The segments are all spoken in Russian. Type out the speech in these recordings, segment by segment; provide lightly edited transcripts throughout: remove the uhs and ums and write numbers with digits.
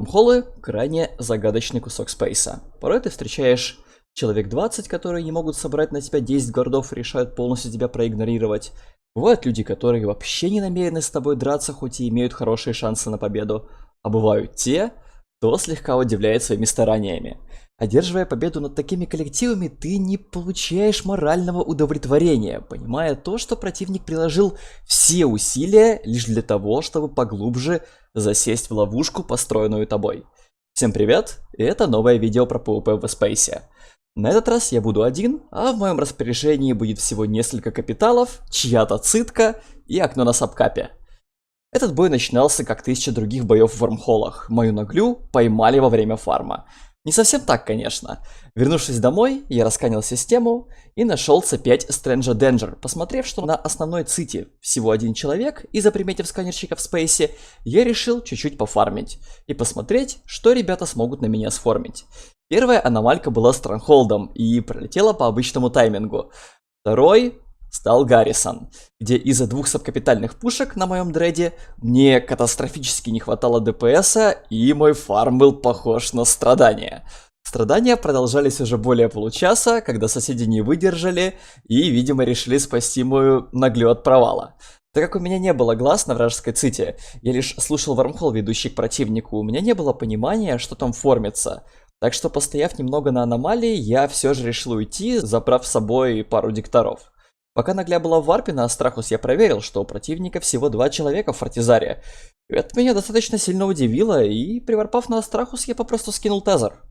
Вормхолы — крайне загадочный кусок спейса. Порой ты встречаешь человек 20, которые не могут собрать на тебя 10 городов и решают полностью тебя проигнорировать. Бывают люди, которые вообще не намерены с тобой драться, хоть и имеют хорошие шансы на победу. А бывают те, кто слегка удивляет своими стараниями. Одерживая победу над такими коллективами, ты не получаешь морального удовлетворения, понимая то, что противник приложил все усилия лишь для того, чтобы поглубже засесть в ловушку, построенную тобой. Всем привет, и это новое видео про PvP в Спейсе. На этот раз я буду один, а в моем распоряжении будет всего несколько капиталов, чья-то цитка и окно на сабкапе. Этот бой начинался как 1000 других боев в Вормхолах. Мою наглю поймали во время фарма. Не совсем так, конечно. Вернувшись домой, я расканил систему и нашел C5 Stranger Danger. Посмотрев, что на основной ците всего один человек, и заприметив сканерщика в спейсе, я решил чуть-чуть пофармить и посмотреть, что ребята смогут на меня сформить. Первая аномалька была Стронгхолдом и пролетела по обычному таймингу. Второй стал Гаррисон, где из-за двух сабкапитальных пушек на моем дреде мне катастрофически не хватало ДПСа, и мой фарм был похож на страдания. Страдания продолжались уже более получаса, когда соседи не выдержали и, видимо, решили спасти мою наглю от провала. Так как у меня не было глаз на вражеской ците, я лишь слушал вормхол, ведущий к противнику, у меня не было понимания, что там формится. Так что, постояв немного на аномалии, я все же решил уйти, забрав с собой пару дикторов. Пока нагля была в варпе на Астрахус, я проверил, что у противника всего 2 человека в Фортизаре. Это меня достаточно сильно удивило, и приварпав на Астрахус, я попросту скинул тезер.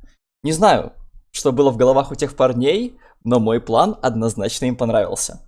Не знаю, что было в головах у тех парней, но мой план однозначно им понравился.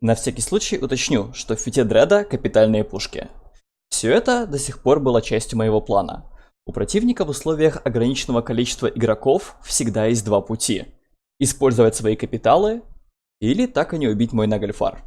На всякий случай уточню, что в фите Дреда капитальные пушки. Все это до сих пор было частью моего плана. У противника в условиях ограниченного количества игроков всегда есть два пути. Использовать свои капиталы или так и не убить мой Нагльфар.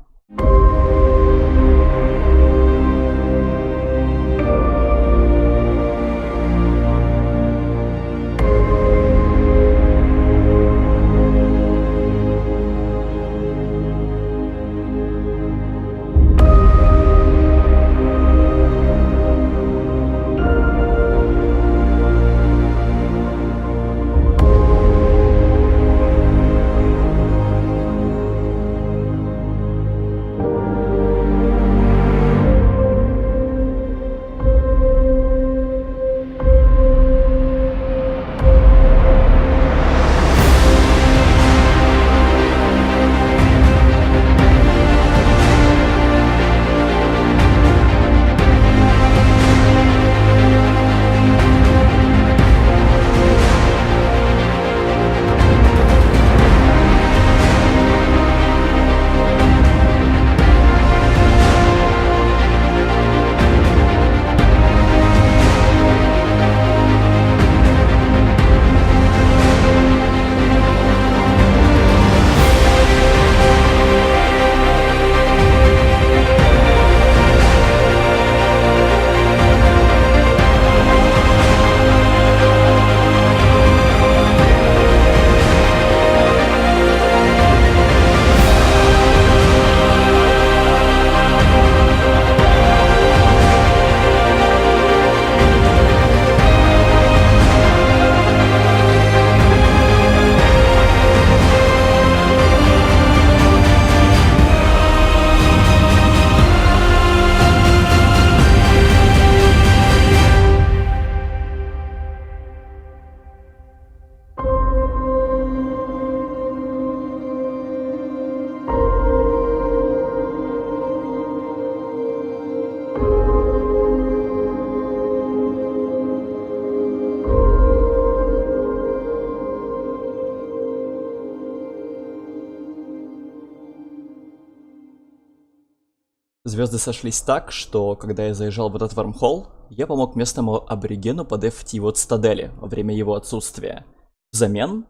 Звезды сошлись так, что когда я заезжал в этот вармхолл, я помог местному аборигену подефить его цитадели во время его отсутствия. Взамен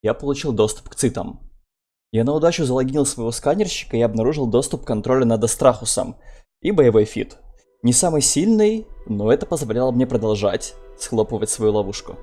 я получил доступ к цитам. Я на удачу залогинил своего сканерщика и обнаружил доступ к контролю над Астрахусом и боевой фит. Не самый сильный, но это позволяло мне продолжать схлопывать свою ловушку.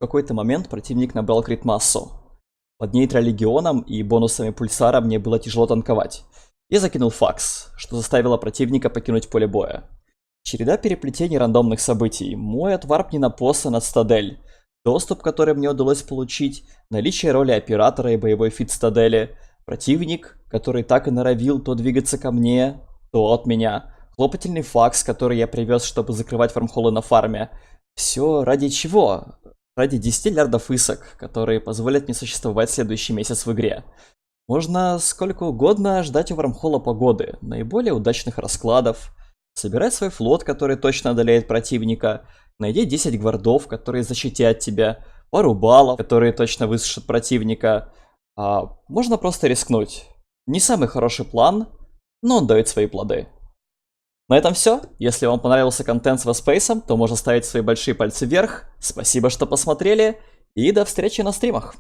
какой-то момент противник набрал крит-массу. Под нейтролегионом и бонусами пульсара мне было тяжело танковать. Я закинул факс, что заставило противника покинуть поле боя. Череда переплетений рандомных событий, мой отварп не на посса над Стадель, доступ, который мне удалось получить, наличие роли оператора и боевой фит Стадели, противник, который так и норовил то двигаться ко мне, то от меня, хлопательный факс, который я привез, чтобы закрывать фармхоллы на фарме. Все ради чего? Ради 10 лярдов исок, которые позволят мне существовать следующий месяц в игре. Можно сколько угодно ждать у Вармхолла погоды, наиболее удачных раскладов, собирать свой флот, который точно одолеет противника, найди 10 гвардов, которые защитят тебя, пару баллов, которые точно высушат противника. Можно просто рискнуть. Не самый хороший план, но он дает свои плоды. На этом все. Если вам понравился контент с Васпейсом, то можно ставить свои большие пальцы вверх. Спасибо, что посмотрели, и до встречи на стримах.